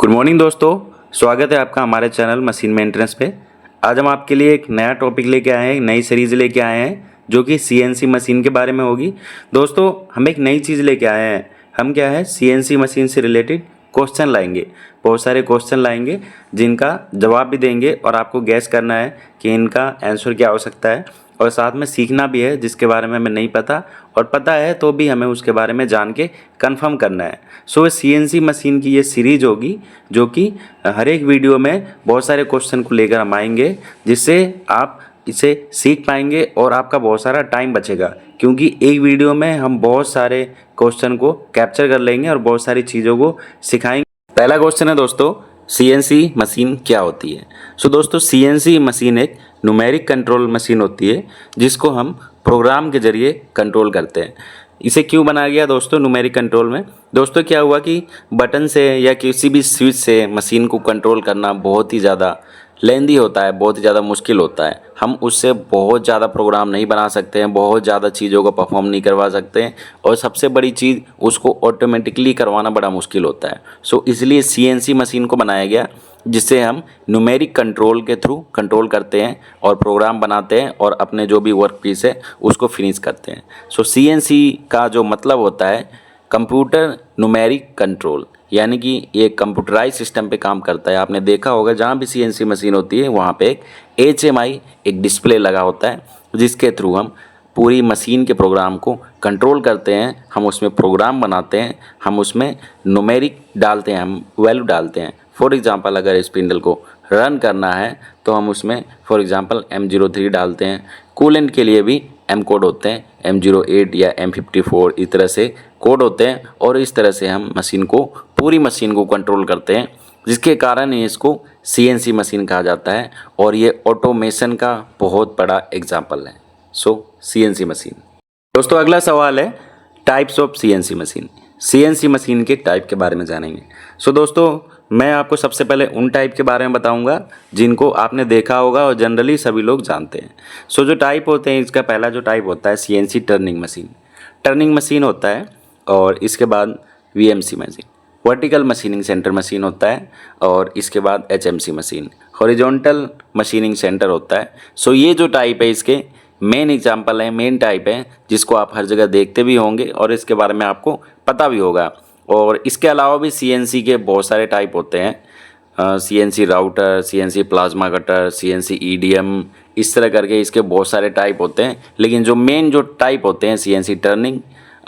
Good morning दोस्तों, स्वागत है आपका हमारे चैनल मशीन मेंटेनेंस पे। आज हम आपके लिए एक नया टॉपिक लेके आए हैं, एक नई सीरीज़ लेके आए हैं जो कि सीएनसी मशीन के बारे में होगी। दोस्तों, हम एक नई चीज़ लेके आए हैं। हम क्या है, सीएनसी मशीन से रिलेटेड क्वेश्चन लाएंगे, बहुत सारे क्वेश्चन लाएंगे जिनका जवाब भी देंगे और आपको गैस करना है कि इनका आंसर क्या हो सकता है। और साथ में सीखना भी है जिसके बारे में हमें नहीं पता, और पता है तो भी हमें उसके बारे में जान के कंफर्म करना है। सो सीएनसी मशीन की ये सीरीज होगी जो कि हर एक वीडियो में बहुत सारे क्वेश्चन को लेकर हम आएंगे, जिससे आप इसे सीख पाएंगे और आपका बहुत सारा टाइम बचेगा, क्योंकि एक वीडियो में हम बहुत सारे क्वेश्चन को कैप्चर कर लेंगे और बहुत सारी चीज़ों को सिखाएंगे। पहला क्वेश्चन है दोस्तों, सीएनसी मशीन क्या होती है। सो दोस्तों, सीएनसी मशीन एक न्यूमेरिक कंट्रोल मशीन होती है जिसको हम प्रोग्राम के जरिए कंट्रोल करते हैं। इसे क्यों बनाया गया दोस्तों न्यूमेरिक कंट्रोल में? दोस्तों, क्या हुआ कि बटन से या किसी भी स्विच से मशीन को कंट्रोल करना बहुत ही ज़्यादा लेंदी होता है, बहुत ही ज़्यादा मुश्किल होता है। हम उससे बहुत ज़्यादा प्रोग्राम नहीं बना सकते हैं, बहुत ज़्यादा चीज़ों को परफॉर्म नहीं करवा सकते हैं, और सबसे बड़ी चीज़ उसको ऑटोमेटिकली करवाना बड़ा मुश्किल होता है। सो इसलिए सीएनसी मशीन को बनाया गया जिससे हम न्यूमेरिक कंट्रोल के थ्रू कंट्रोल करते हैं और प्रोग्राम बनाते हैं और अपने जो भी वर्क पीस है उसको फिनिश करते हैं। सो सीएनसी का जो मतलब होता है कंप्यूटर न्यूमेरिक कंट्रोल, यानी कि ये कंप्यूटराइज सिस्टम पे काम करता है। आपने देखा होगा जहाँ भी सीएनसी मशीन होती है वहाँ पे एक एचएमआई एक डिस्प्ले लगा होता है जिसके थ्रू हम पूरी मशीन के प्रोग्राम को कंट्रोल करते हैं। हम उसमें प्रोग्राम बनाते हैं, हम उसमें न्यूमेरिक डालते हैं, हम वैल्यू डालते हैं। फॉर एग्जांपल अगर स्पिंडल को रन करना है तो हम उसमें फॉर एग्जांपल M03 डालते हैं। कूलेंट के लिए भी M कोड होते हैं, M08 या M54 इस तरह से कोड होते हैं, और इस तरह से हम मशीन को पूरी मशीन को कंट्रोल करते हैं, जिसके कारण इसको सीएनसी मशीन कहा जाता है। और ये ऑटोमेशन का बहुत बड़ा एग्जाम्पल है। सो सीएनसी मशीन। दोस्तों, अगला सवाल है types of CNC machine. CNC machine के टाइप के बारे में जानेंगे। सो दोस्तों, मैं आपको सबसे पहले उन टाइप के बारे में बताऊंगा जिनको आपने देखा होगा और जनरली सभी लोग जानते हैं। सो जो टाइप होते हैं, इसका पहला जो टाइप होता है CNC turning machine. Turning machine होता है, और इसके बाद VMC machine, vertical machining centre machine होता है, और इसके बाद HMC machine, horizontal machining centre होता है। सो ये जो टाइप है इसके मेन एग्जाम्पल है, मेन टाइप है जिसको आप हर जगह देखते भी होंगे और इसके बारे में आपको पता भी होगा। और इसके अलावा भी सीएनसी के बहुत सारे टाइप होते हैं, CNC router, CNC plasma cutter, CNC EDM, इस तरह करके इसके बहुत सारे टाइप होते हैं। लेकिन जो मेन जो टाइप होते हैं सीएनसी टर्निंग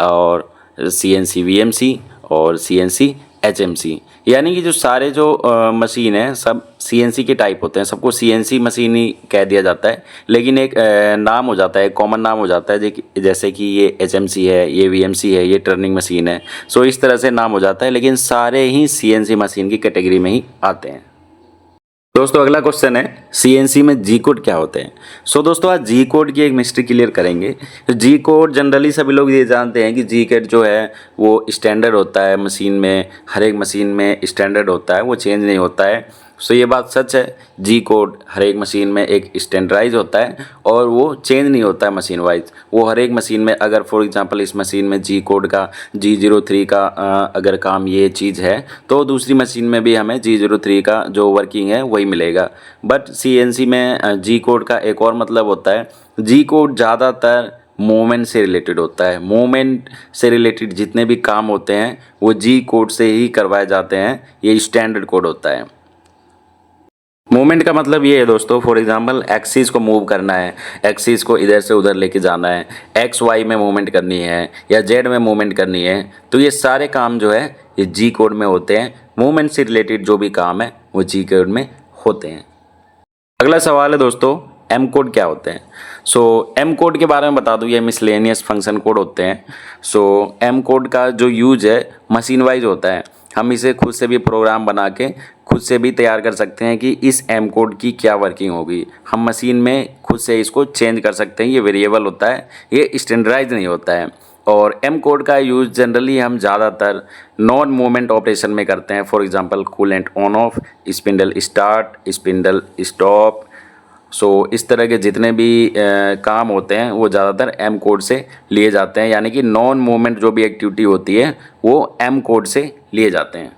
और सीएनसी वीएमसी और सीएनसी एचएमसी, यानी कि जो सारे जो मशीन है सब सीएनसी के टाइप होते हैं। सबको सीएनसी मशीन ही कह दिया जाता है, लेकिन एक नाम हो जाता है, कॉमन नाम हो जाता है, जैसे कि ये एचएमसी है, ये वीएमसी है, ये टर्निंग मशीन है। सो इस तरह से नाम हो जाता है, लेकिन सारे ही सीएनसी मशीन की कैटेगरी में ही आते हैं। दोस्तों, अगला क्वेश्चन है सीएनसी में जी कोड क्या होते हैं। सो दोस्तों, आज जी कोड की एक मिस्ट्री क्लियर करेंगे। तो जी कोड जनरली सभी लोग ये जानते हैं कि जी कोड जो है वो स्टैंडर्ड होता है मशीन में, हर एक मशीन में स्टैंडर्ड होता है, वो चेंज नहीं होता है। सो ये बात सच है, जी कोड हर एक मशीन में एक स्टैंडर्डाइज होता है और वो चेंज नहीं होता है मशीन वाइज। वो हर एक मशीन में, अगर फॉर एग्जांपल इस मशीन में जी कोड का G03 का अगर काम ये चीज़ है तो दूसरी मशीन में भी हमें G03 का जो वर्किंग है वही मिलेगा। बट सीएनसी में जी कोड का एक और मतलब होता है। जी कोड ज़्यादातर मूवमेंट से रिलेटेड होता है। मूवमेंट से रिलेटेड जितने भी काम होते हैं वो जी कोड से ही करवाए जाते हैं, ये स्टैंडर्ड कोड होता है। मूवमेंट का मतलब ये है दोस्तों, फॉर एग्जांपल एक्सिस को मूव करना है, एक्सिस को इधर से उधर लेके जाना है, एक्स वाई में मूवमेंट करनी है या जेड में मूवमेंट करनी है, तो ये सारे काम जो है ये जी कोड में होते हैं। मूवमेंट से रिलेटेड जो भी काम है वो जी कोड में होते हैं। अगला सवाल है दोस्तों, एम कोड क्या होते हैं। सो एम कोड के बारे में बता दूं, ये मिसलेनियस फंक्शन कोड होते हैं। सो एम कोड का जो यूज है मशीन वाइज होता है। हम इसे खुद से भी प्रोग्राम बना के खुद से भी तैयार कर सकते हैं कि इस एम कोड की क्या वर्किंग होगी। हम मशीन में खुद से इसको चेंज कर सकते हैं। ये वेरिएबल होता है, ये स्टैंडर्डाइज नहीं होता है। और एम कोड का यूज़ जनरली हम ज़्यादातर नॉन मूवमेंट ऑपरेशन में करते हैं। For example coolant on off, spindle start, spindle stop. So इस तरह के जितने भी काम होते हैं वो ज़्यादातर एम कोड से लिए जाते हैं, यानी कि नॉन मूवमेंट जो भी एक्टिविटी होती है वो एम कोड से लिए जाते हैं।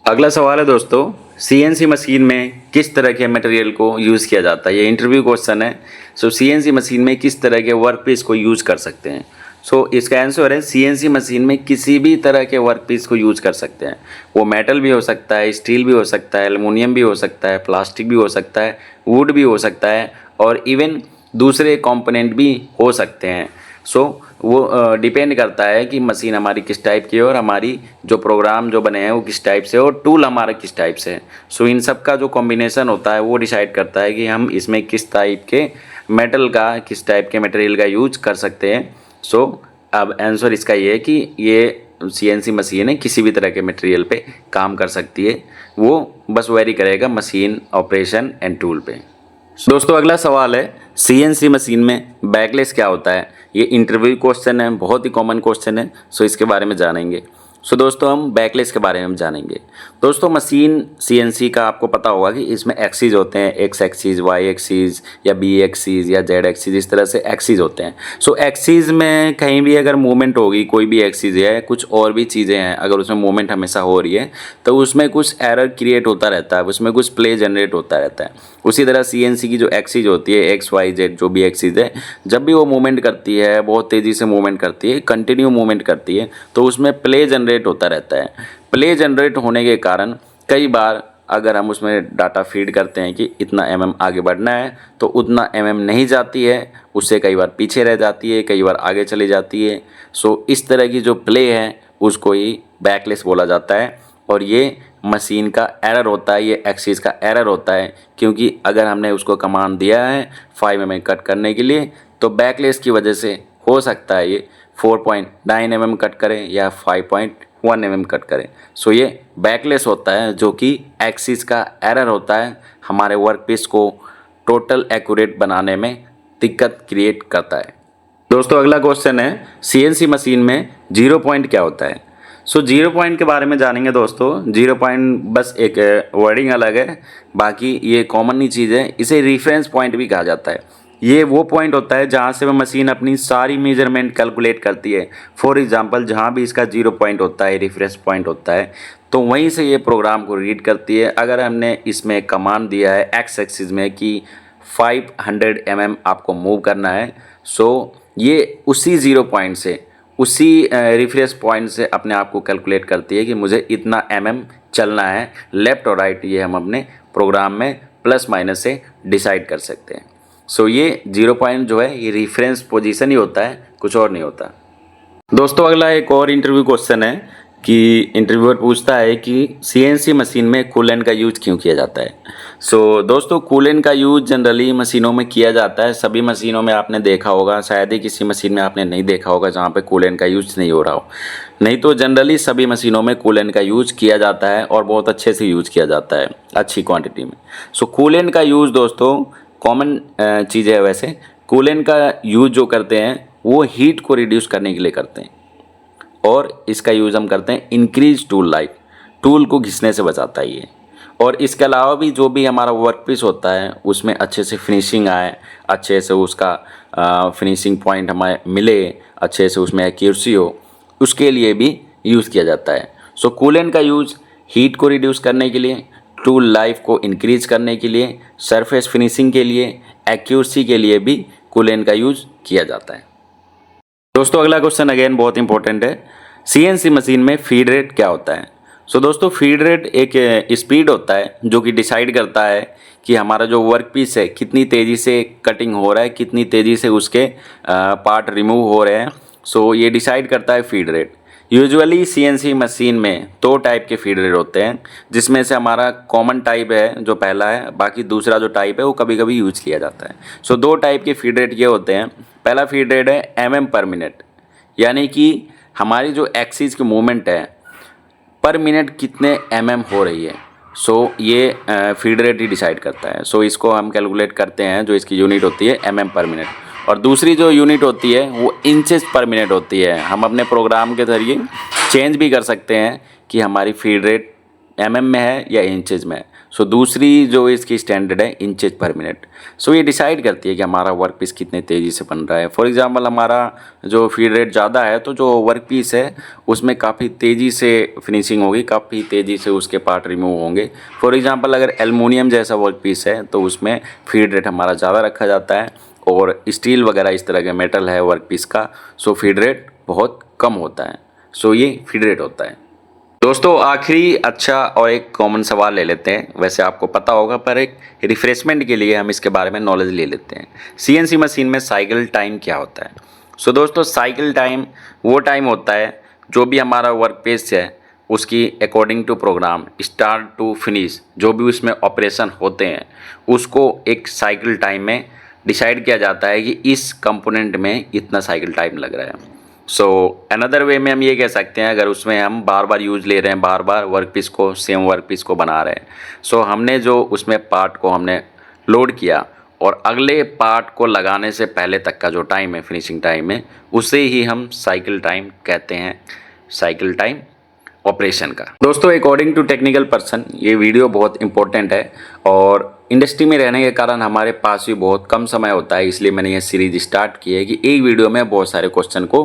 अगला सवाल है दोस्तों, सीएनसी मशीन में किस तरह के मटेरियल को यूज़ किया जाता है। ये इंटरव्यू क्वेश्चन है। सो सीएनसी मशीन में किस तरह के वर्क पीस को यूज़ कर सकते हैं। सो इसका आंसर है सीएनसी मशीन में किसी भी तरह के वर्क पीस को यूज़ कर सकते हैं। वो मेटल भी हो सकता है, स्टील भी हो सकता है, एल्युमिनियम भी हो सकता है, प्लास्टिक भी हो सकता है, वुड भी हो सकता है और इवन दूसरे कंपोनेंट भी हो सकते हैं। सो वो डिपेंड करता है कि मशीन हमारी किस टाइप की है और हमारी जो प्रोग्राम जो बने हैं वो किस टाइप से और टूल हमारा किस टाइप से है। सो इन सब का जो कॉम्बिनेशन होता है वो डिसाइड करता है कि हम इसमें किस टाइप के मेटल का, किस टाइप के मटेरियल का यूज कर सकते हैं। सो अब आंसर इसका ये है कि ये सीएनसी मशीन है, किसी भी तरह के मटेरियल पे काम कर सकती है। वो बस वेरी करेगा मशीन ऑपरेशन एंड टूल पे। दोस्तों अगला सवाल है, सीएनसी मशीन में बैकलेस क्या होता है। ये इंटरव्यू क्वेश्चन है, बहुत ही कॉमन क्वेश्चन है। सो इसके बारे में जानेंगे। सो दोस्तों हम बैकलेस के बारे में जानेंगे। दोस्तों मशीन सीएनसी का आपको पता होगा कि इसमें एक्सिस होते हैं, एक्स एक्सिस, वाई एक्सिस या बी एक्सिस या जेड एक्सिस, इस तरह से एक्सिस होते हैं। सो एक्सिस में कहीं भी अगर मूवमेंट होगी, कोई भी एक्सिस है, कुछ और भी चीज़ें हैं, अगर उसमें मूवमेंट हमेशा हो रही है तो उसमें कुछ एरर क्रिएट होता रहता है, उसमें कुछ प्ले जनरेट होता रहता है। उसी तरह सीएनसी की जो एक्सिस होती है, एक्स वाई जेड जो भी एक्सिस है, जब भी वो मूवमेंट करती है, बहुत तेज़ी से मूवमेंट करती है, कंटिन्यू मूवमेंट करती है, तो उसमें प्ले जनरेट होता रहता है। प्ले जनरेट होने के कारण कई बार अगर हम उसमें डाटा फीड करते हैं कि इतना आगे बढ़ना है तो उतना नहीं जाती है, उससे कई बार पीछे रह जाती है, कई बार आगे चली जाती है। सो इस तरह की जो प्ले है उसको ही बैकलेस बोला जाता है और ये मशीन का एरर होता है, ये एक्सिस का एरर होता है, क्योंकि अगर हमने उसको कमांड दिया है 5 कट करने के लिए तो बैकलेस की वजह से हो सकता है ये 4.9 कट करें या 5.1 कट करें। सो ये बैकलेस होता है जो कि एक्सिस का एरर होता है, हमारे वर्क पीस को टोटल एक्यूरेट बनाने में दिक्कत क्रिएट करता है। दोस्तों अगला क्वेश्चन है, सीएनसी मशीन में 0 पॉइंट क्या होता है। सो 0 पॉइंट के बारे में जानेंगे दोस्तों। 0 पॉइंट बस एक वर्डिंग अलग है, बाकी ये कॉमन ही चीज़ है। इसे रेफरेंस पॉइंट भी कहा जाता है। ये वो पॉइंट होता है जहाँ से वह मशीन अपनी सारी मेजरमेंट कैलकुलेट करती है। फॉर एग्जांपल जहाँ भी इसका 0 पॉइंट होता है, रेफरेंस पॉइंट होता है, तो वहीं से ये प्रोग्राम को रीड करती है। अगर हमने इसमें कमांड दिया है एक्स एक्सिस में कि 500 आपको मूव करना है, सो ये उसी 0 पॉइंट से, उसी रेफरेंस पॉइंट से अपने आप को कैलकुलेट करती है कि मुझे इतना चलना है लेफ़्ट और राइट। ये हम अपने प्रोग्राम में प्लस माइनस से डिसाइड कर सकते हैं। सो ये 0 पॉइंट जो है ये रेफरेंस पोजीशन ही होता है, कुछ और नहीं होता। दोस्तों अगला एक और इंटरव्यू क्वेश्चन है कि इंटरव्यूअर पूछता है कि सीएनसी मशीन में कूलेंट का यूज क्यों किया जाता है। सो दोस्तों कूलेंट का यूज जनरली मशीनों में किया जाता है। सभी मशीनों में आपने देखा होगा, शायद ही किसी मशीन में आपने नहीं देखा होगा जहाँ पे कूलेंट का यूज नहीं हो रहा हो। नहीं तो जनरली सभी मशीनों में कूलेंट का यूज किया जाता है और बहुत अच्छे से यूज किया जाता है, अच्छी क्वान्टिटी में। सो कूलेंट का यूज दोस्तों कॉमन चीज़ है। वैसे कूलेंट का यूज जो करते हैं वो हीट को रिड्यूस करने के लिए करते हैं और इसका यूज़ हम करते हैं इंक्रीज टूल लाइफ, टूल को घिसने से बचाता है ये। और इसके अलावा भी जो भी हमारा वर्क पीस होता है उसमें अच्छे से फिनिशिंग आए, अच्छे से उसका फिनिशिंग पॉइंट हमें मिले, अच्छे से उसमें एक्यूरेसी हो, उसके लिए भी यूज़ किया जाता है। सो कूलेंट का यूज़ हीट को रिड्यूस करने के लिए, टूल लाइफ को इंक्रीज करने के लिए, सरफेस फिनिशिंग के लिए, एक्यूरेसी के लिए भी कूलेंट का यूज़ किया जाता है। दोस्तों अगला क्वेश्चन अगेन बहुत इंपॉर्टेंट है, सीएनसी मशीन में फीड रेट क्या होता है। सो दोस्तों फीड रेट एक स्पीड होता है जो कि डिसाइड करता है कि हमारा जो वर्क पीस है कितनी तेज़ी से कटिंग हो रहा है, कितनी तेज़ी से उसके पार्ट रिमूव हो रहे हैं। सो ये डिसाइड करता है feed rate. Usually CNC machine में 2 टाइप के फीड रेट होते हैं, जिसमें से हमारा कॉमन टाइप है जो पहला है, बाकी दूसरा जो टाइप है वो कभी कभी यूज किया जाता है। सो 2 टाइप के फीड रेट ये होते हैं। पहला फीड रेट है पर मिनट, यानी कि हमारी जो एक्सिस की मूवमेंट है पर मिनट कितने हो रही है। सो ये फीड रेट ही डिसाइड करता है। सो इसको हम कैलकुलेट करते हैं, जो इसकी यूनिट होती है पर मिनट, और दूसरी जो यूनिट होती है वो इंचेस पर मिनट होती है। हम अपने प्रोग्राम के जरिए चेंज भी कर सकते हैं कि हमारी फीड रेट में है या इंचेस में है। सो दूसरी जो इसकी स्टैंडर्ड है इंचेज पर मिनट। सो ये डिसाइड करती है कि हमारा वर्क पीस कितने तेज़ी से बन रहा है। फॉर एग्जांपल हमारा जो फीड रेट ज़्यादा है तो जो वर्क पीस है उसमें काफ़ी तेज़ी से फिनिशिंग होगी, काफ़ी तेज़ी से उसके पार्ट रिमूव होंगे। फॉर एग्जांपल अगर एल्युमिनियम जैसा वर्क पीस है तो उसमें फीड रेट हमारा ज़्यादा रखा जाता है, और स्टील वगैरह इस तरह के मेटल है वर्क पीस का, सो फीड रेट बहुत कम होता है। सो ये फीड रेट होता है। दोस्तों आखिरी अच्छा और एक कॉमन सवाल ले लेते हैं, वैसे आपको पता होगा पर एक रिफ्रेशमेंट के लिए हम इसके बारे में नॉलेज ले लेते हैं। सीएनसी मशीन में साइकिल टाइम क्या होता है? सो दोस्तों साइकिल टाइम वो टाइम होता है जो भी हमारा वर्क पीस है उसकी according to program start to finish जो भी उसमें ऑपरेशन होते हैं उसको एक साइकिल टाइम में डिसाइड किया जाता है कि इस कंपोनेंट में इतना साइकिल टाइम लग रहा है। सो अनदर वे में हम ये कह सकते हैं अगर उसमें हम बार बार यूज़ ले रहे हैं, बार बार वर्क पीस को सेम वर्क पीस को बना रहे हैं, सो हमने जो उसमें पार्ट को हमने लोड किया और अगले पार्ट को लगाने से पहले तक का जो टाइम है फिनिशिंग टाइम है उसे ही हम साइकिल टाइम कहते हैं, साइकिल टाइम ऑपरेशन का। दोस्तों अकॉर्डिंग टू टेक्निकल पर्सन ये वीडियो बहुत इंपॉर्टेंट है और इंडस्ट्री में रहने के कारण हमारे पास भी बहुत कम समय होता है, इसलिए मैंने ये सीरीज स्टार्ट की है कि एक वीडियो में बहुत सारे क्वेश्चन को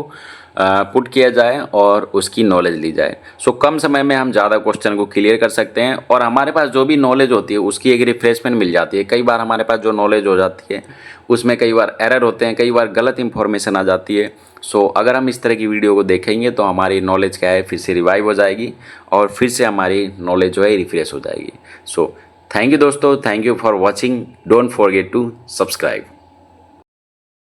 पुट किया जाए और उसकी नॉलेज ली जाए। सो कम समय में हम ज़्यादा क्वेश्चन को क्लियर कर सकते हैं और हमारे पास जो भी नॉलेज होती है उसकी एक रिफ्रेशमेंट मिल जाती है। कई बार हमारे पास जो नॉलेज हो जाती है उसमें कई बार एरर होते हैं, कई बार गलत इंफॉर्मेशन आ जाती है। सो अगर हम इस तरह की वीडियो को देखेंगे तो हमारी नॉलेज क्या है फिर से रिवाइव हो जाएगी और फिर से हमारी नॉलेज जो है रिफ्रेश हो जाएगी। सो थैंक यू दोस्तों, thank you for watching, don't forget to subscribe.